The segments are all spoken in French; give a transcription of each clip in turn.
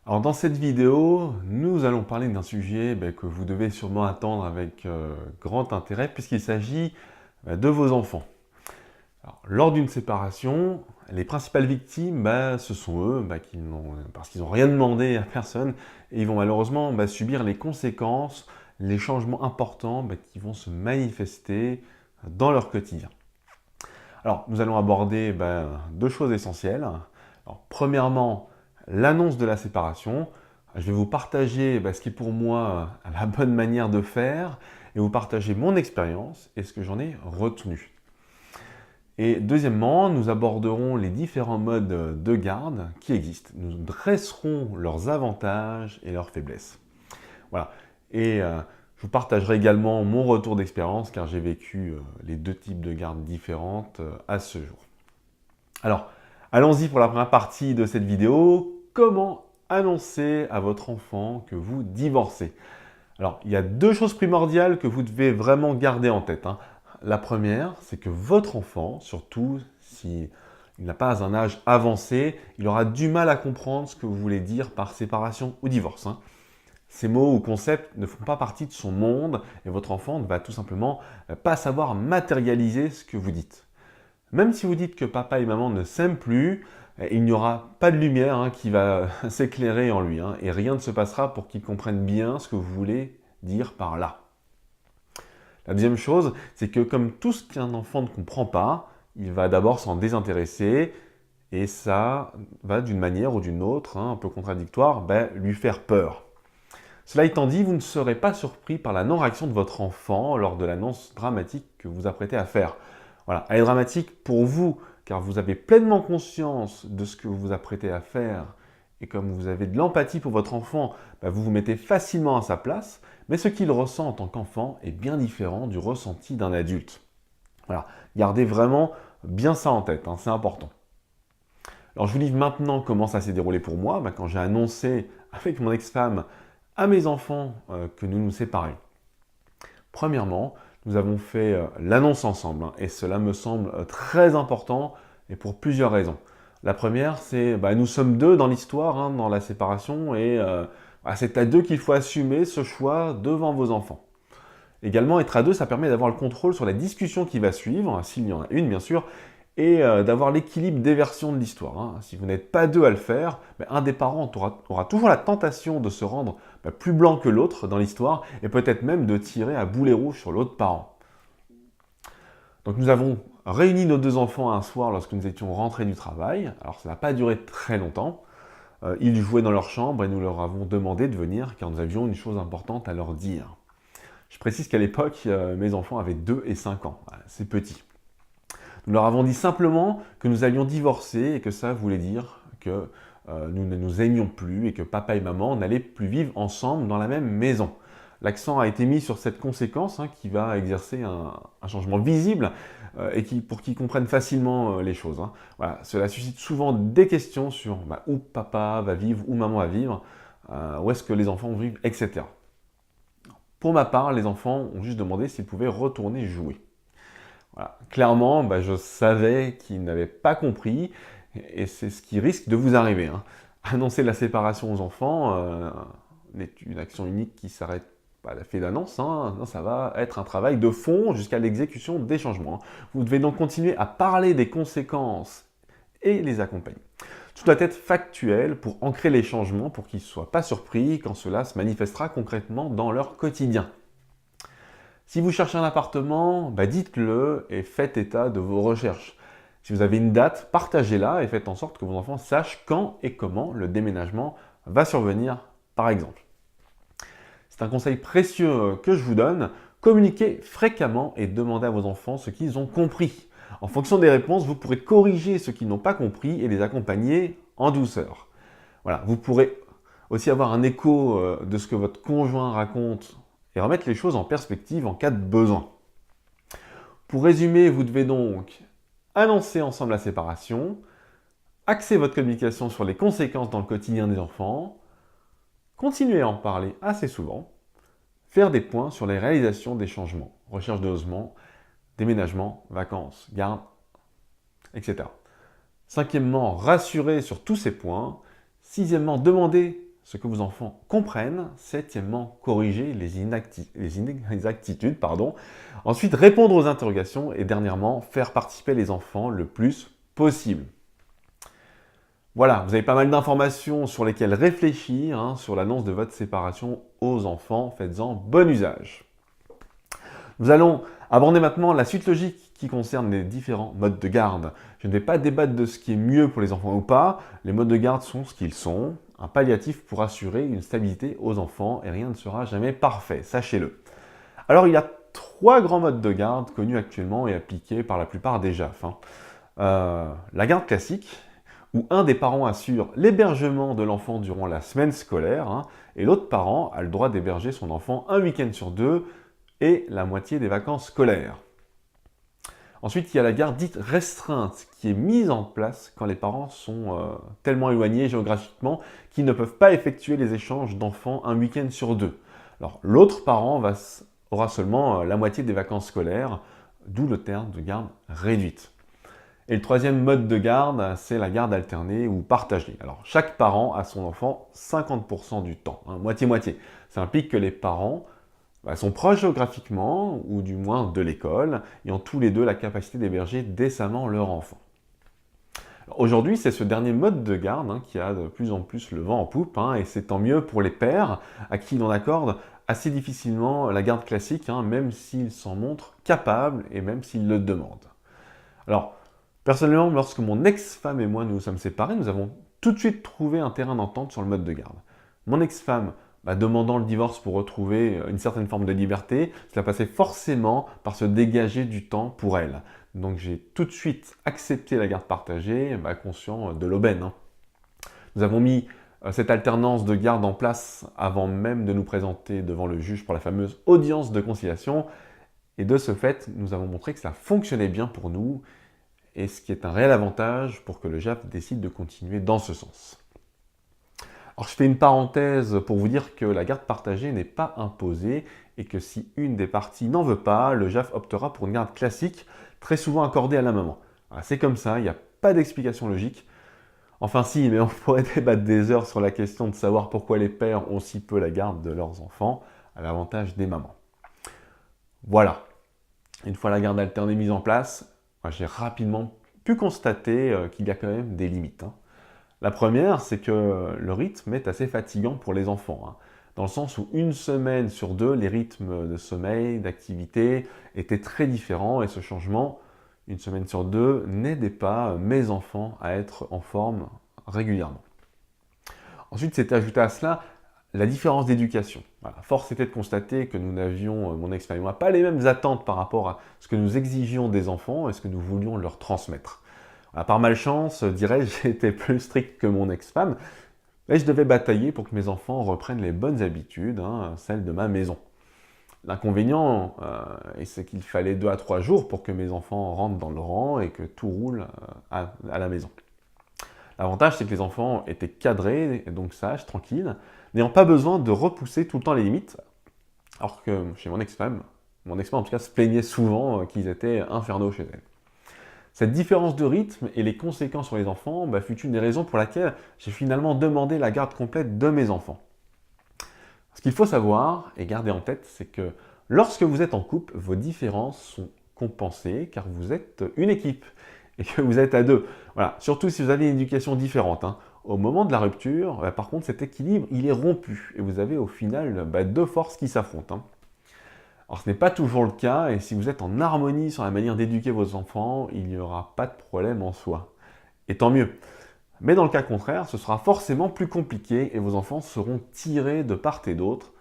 Alors dans cette vidéo, nous allons parler d'un sujet que vous devez sûrement attendre avec grand intérêt puisqu'il s'agit de vos enfants. Alors, lors d'une séparation, les principales victimes, ce sont eux, parce qu'ils n'ont rien demandé à personne et ils vont malheureusement subir les conséquences, les changements importants qui vont se manifester dans leur quotidien. Alors nous allons aborder deux choses essentielles. Alors, premièrement, l'annonce de la séparation. Je vais vous partager ce qui est pour moi la bonne manière de faire et vous partager mon expérience et ce que j'en ai retenu. Et deuxièmement, nous aborderons les différents modes de garde qui existent. Nous dresserons leurs avantages et leurs faiblesses. Voilà. Et je vous partagerai également mon retour d'expérience car j'ai vécu les deux types de gardes différentes à ce jour. Alors, allons-y pour la première partie de cette vidéo. Comment annoncer à votre enfant que vous divorcez? Alors, il y a deux choses primordiales que vous devez vraiment garder en tête. La première, c'est que votre enfant, surtout s'il n'a pas un âge avancé, il aura du mal à comprendre ce que vous voulez dire par séparation ou divorce. Ces mots ou concepts ne font pas partie de son monde et votre enfant ne va tout simplement pas savoir matérialiser ce que vous dites. Même si vous dites que papa et maman ne s'aiment plus, il n'y aura pas de lumière qui va s'éclairer en lui et rien ne se passera pour qu'il comprenne bien ce que vous voulez dire par là. La deuxième chose, c'est que comme tout ce qu'un enfant ne comprend pas, il va d'abord s'en désintéresser et ça va d'une manière ou d'une autre, un peu contradictoire, lui faire peur. Cela étant dit, vous ne serez pas surpris par la non-réaction de votre enfant lors de l'annonce dramatique que vous apprêtez à faire. Voilà, elle est dramatique pour vous, car vous avez pleinement conscience de ce que vous vous apprêtez à faire. Et comme vous avez de l'empathie pour votre enfant, vous vous mettez facilement à sa place, mais ce qu'il ressent en tant qu'enfant est bien différent du ressenti d'un adulte. Voilà, gardez vraiment bien ça en tête, c'est important. Alors je vous dis maintenant comment ça s'est déroulé pour moi, quand j'ai annoncé avec mon ex-femme à mes enfants que nous nous séparions. Premièrement, nous avons fait l'annonce ensemble et cela me semble très important et pour plusieurs raisons. La première, c'est nous sommes deux dans l'histoire, dans la séparation et c'est à deux qu'il faut assumer ce choix devant vos enfants. Également, être à deux, ça permet d'avoir le contrôle sur la discussion qui va suivre, s'il y en a une bien sûr, et d'avoir l'équilibre des versions de l'histoire. Si vous n'êtes pas deux à le faire, un des parents aura toujours la tentation de se rendre plus blanc que l'autre dans l'histoire et peut-être même de tirer à boulet rouge sur l'autre parent. Donc nous avons réuni nos deux enfants un soir lorsque nous étions rentrés du travail. Alors ça n'a pas duré très longtemps. Ils jouaient dans leur chambre et nous leur avons demandé de venir car nous avions une chose importante à leur dire. Je précise qu'à l'époque, mes enfants avaient 2 et 5 ans. C'est petit. Nous leur avons dit simplement que nous allions divorcer et que ça voulait dire que nous ne nous aimions plus et que papa et maman n'allaient plus vivre ensemble dans la même maison. L'accent a été mis sur cette conséquence qui va exercer un changement visible et pour qu'ils comprennent facilement les choses. Voilà, cela suscite souvent des questions sur où papa va vivre, où maman va vivre, où est-ce que les enfants vont vivre, etc. Pour ma part, les enfants ont juste demandé s'ils pouvaient retourner jouer. Voilà. Clairement, je savais qu'ils n'avaient pas compris et c'est ce qui risque de vous arriver. Annoncer la séparation aux enfants est une action unique qui s'arrête pas à l'effet d'annonce. Non, ça va être un travail de fond jusqu'à l'exécution des changements. Vous devez donc continuer à parler des conséquences et les accompagner. Tout doit être factuel pour ancrer les changements pour qu'ils ne soient pas surpris quand cela se manifestera concrètement dans leur quotidien. Si vous cherchez un appartement, dites-le et faites état de vos recherches. Si vous avez une date, partagez-la et faites en sorte que vos enfants sachent quand et comment le déménagement va survenir, par exemple. C'est un conseil précieux que je vous donne. Communiquez fréquemment et demandez à vos enfants ce qu'ils ont compris. En fonction des réponses, vous pourrez corriger ce qu'ils n'ont pas compris et les accompagner en douceur. Voilà, vous pourrez aussi avoir un écho de ce que votre conjoint raconte et remettre les choses en perspective en cas de besoin. Pour résumer, vous devez donc annoncer ensemble la séparation, axer votre communication sur les conséquences dans le quotidien des enfants, continuer à en parler assez souvent, faire des points sur les réalisations des changements, recherche de logement, déménagement, vacances, garde, etc. Cinquièmement, rassurer sur tous ces points. Sixièmement, demander ce que vos enfants comprennent. Septièmement, corriger les inexactitudes. Ensuite, répondre aux interrogations. Et dernièrement, faire participer les enfants le plus possible. Voilà, vous avez pas mal d'informations sur lesquelles réfléchir sur l'annonce de votre séparation aux enfants. Faites-en bon usage. Nous allons aborder maintenant la suite logique qui concerne les différents modes de garde. Je ne vais pas débattre de ce qui est mieux pour les enfants ou pas. Les modes de garde sont ce qu'ils sont. Un palliatif pour assurer une stabilité aux enfants et rien ne sera jamais parfait, sachez-le. Alors il y a 3 grands modes de garde connus actuellement et appliqués par la plupart des JAF. La garde classique, où un des parents assure l'hébergement de l'enfant durant la semaine scolaire, et l'autre parent a le droit d'héberger son enfant un week-end sur 2 et la moitié des vacances scolaires. Ensuite, il y a la garde dite restreinte, qui est mise en place quand les parents sont tellement éloignés géographiquement qu'ils ne peuvent pas effectuer les échanges d'enfants un week-end sur 2. Alors, l'autre parent aura seulement la moitié des vacances scolaires, d'où le terme de garde réduite. Et le troisième mode de garde, c'est la garde alternée ou partagée. Alors, chaque parent a son enfant 50% du temps, moitié-moitié. Ça implique que les parents sont proches géographiquement, ou du moins de l'école, et ont tous les deux la capacité d'héberger décemment leur enfant. Aujourd'hui, c'est ce dernier mode de garde qui a de plus en plus le vent en poupe, et c'est tant mieux pour les pères, à qui l'on accorde assez difficilement la garde classique, même s'ils s'en montrent capables, et même s'ils le demandent. Alors, personnellement, lorsque mon ex-femme et moi nous sommes séparés, nous avons tout de suite trouvé un terrain d'entente sur le mode de garde. Mon ex-femme demandant le divorce pour retrouver une certaine forme de liberté, cela passait forcément par se dégager du temps pour elle. Donc j'ai tout de suite accepté la garde partagée, conscient de l'aubaine. Nous avons mis cette alternance de garde en place avant même de nous présenter devant le juge pour la fameuse audience de conciliation. Et de ce fait, nous avons montré que ça fonctionnait bien pour nous, et ce qui est un réel avantage pour que le JAF décide de continuer dans ce sens. Alors je fais une parenthèse pour vous dire que la garde partagée n'est pas imposée et que si une des parties n'en veut pas, le JAF optera pour une garde classique, très souvent accordée à la maman. C'est comme ça, il n'y a pas d'explication logique. Enfin si, mais on pourrait débattre des heures sur la question de savoir pourquoi les pères ont si peu la garde de leurs enfants, à l'avantage des mamans. Voilà, une fois la garde alternée mise en place, j'ai rapidement pu constater qu'il y a quand même des limites. La première, c'est que le rythme est assez fatigant pour les enfants, dans le sens où une semaine sur 2, les rythmes de sommeil, d'activité étaient très différents et ce changement, une semaine sur 2, n'aidait pas mes enfants à être en forme régulièrement. Ensuite, s'est ajouté à cela la différence d'éducation. Force était de constater que nous n'avions, mon ex-femme et moi, pas les mêmes attentes par rapport à ce que nous exigions des enfants et ce que nous voulions leur transmettre. Par malchance, dirais-je, j'étais plus strict que mon ex-femme, mais je devais batailler pour que mes enfants reprennent les bonnes habitudes, celles de ma maison. L'inconvénient, c'est qu'il fallait 2 à 3 jours pour que mes enfants rentrent dans le rang et que tout roule à la maison. L'avantage, c'est que les enfants étaient cadrés, donc sages, tranquilles, n'ayant pas besoin de repousser tout le temps les limites, alors que chez mon ex-femme en tout cas se plaignait souvent qu'ils étaient infernaux chez elle. Cette différence de rythme et les conséquences sur les enfants fut une des raisons pour laquelle j'ai finalement demandé la garde complète de mes enfants. Ce qu'il faut savoir et garder en tête, c'est que lorsque vous êtes en couple, vos différences sont compensées car vous êtes une équipe et que vous êtes à 2. Voilà. Surtout si vous avez une éducation différente. Au moment de la rupture, par contre, cet équilibre, il est rompu et vous avez au final 2 forces qui s'affrontent. Alors ce n'est pas toujours le cas, et si vous êtes en harmonie sur la manière d'éduquer vos enfants, il n'y aura pas de problème en soi. Et tant mieux. Mais dans le cas contraire, ce sera forcément plus compliqué et vos enfants seront tirés de part et d'autre.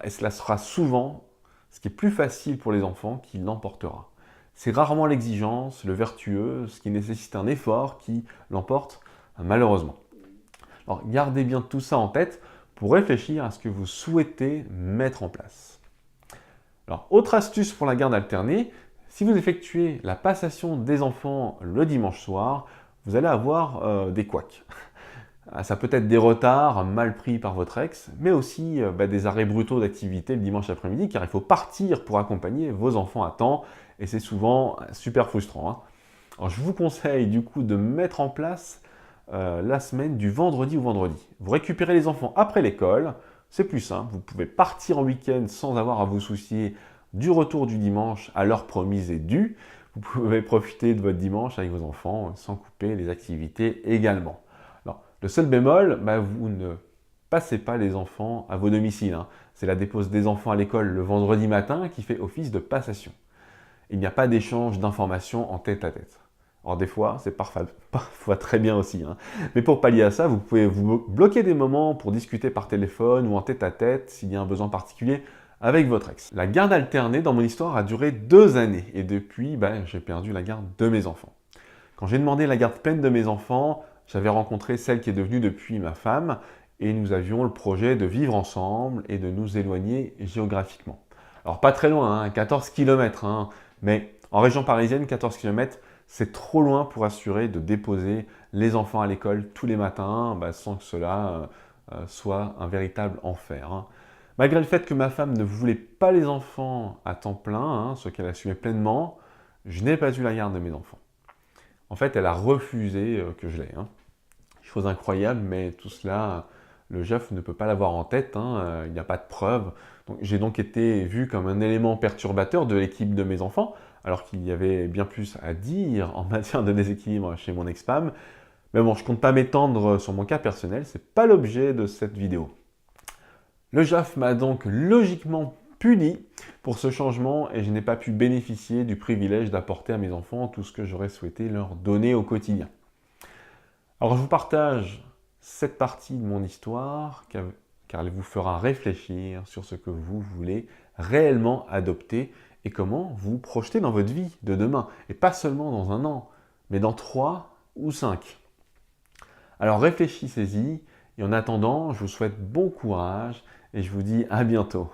Et cela sera souvent ce qui est plus facile pour les enfants qui l'emportera. C'est rarement l'exigence, le vertueux, ce qui nécessite un effort qui l'emporte malheureusement. Alors gardez bien tout ça en tête pour réfléchir à ce que vous souhaitez mettre en place. Alors, autre astuce pour la garde alternée, si vous effectuez la passation des enfants le dimanche soir, vous allez avoir des couacs. Ça peut être des retards mal pris par votre ex, mais aussi des arrêts brutaux d'activité le dimanche après-midi, car il faut partir pour accompagner vos enfants à temps, et c'est souvent super frustrant. Alors, je vous conseille du coup de mettre en place la semaine du vendredi au vendredi. Vous récupérez les enfants après l'école, c'est plus simple, vous pouvez partir en week-end sans avoir à vous soucier du retour du dimanche à l'heure promise et due. Vous pouvez profiter de votre dimanche avec vos enfants sans couper les activités également. Alors, le seul bémol, vous ne passez pas les enfants à vos domiciles, hein. C'est la dépose des enfants à l'école le vendredi matin qui fait office de passation. Il n'y a pas d'échange d'informations en tête-à-tête. Alors des fois, c'est parfois très bien aussi, hein. Mais pour pallier à ça, vous pouvez vous bloquer des moments pour discuter par téléphone ou en tête-à-tête s'il y a un besoin particulier avec votre ex. La garde alternée dans mon histoire a duré 2 années et depuis, j'ai perdu la garde de mes enfants. Quand j'ai demandé la garde pleine de mes enfants, j'avais rencontré celle qui est devenue depuis ma femme et nous avions le projet de vivre ensemble et de nous éloigner géographiquement. Alors pas très loin, hein, 14 km, hein, mais en région parisienne, 14 km, c'est trop loin pour assurer de déposer les enfants à l'école tous les matins sans que cela soit un véritable enfer, hein. Malgré le fait que ma femme ne voulait pas les enfants à temps plein, hein, ce qu'elle assumait pleinement, je n'ai pas eu la garde de mes enfants. En fait, elle a refusé que je l'aie, hein. Chose incroyable, mais tout cela, le JAF ne peut pas l'avoir en tête, hein, il n'y a pas de preuve. J'ai donc été vu comme un élément perturbateur de l'équipe de mes enfants, alors qu'il y avait bien plus à dire en matière de déséquilibre chez mon ex-femme. Mais bon, je ne compte pas m'étendre sur mon cas personnel, ce n'est pas l'objet de cette vidéo. Le JAF m'a donc logiquement puni pour ce changement et je n'ai pas pu bénéficier du privilège d'apporter à mes enfants tout ce que j'aurais souhaité leur donner au quotidien. Alors je vous partage cette partie de mon histoire car elle vous fera réfléchir sur ce que vous voulez réellement adopter et comment vous projeter dans votre vie de demain. Et pas seulement dans 1 an, mais dans 3 ou 5. Alors réfléchissez-y et en attendant, je vous souhaite bon courage et je vous dis à bientôt.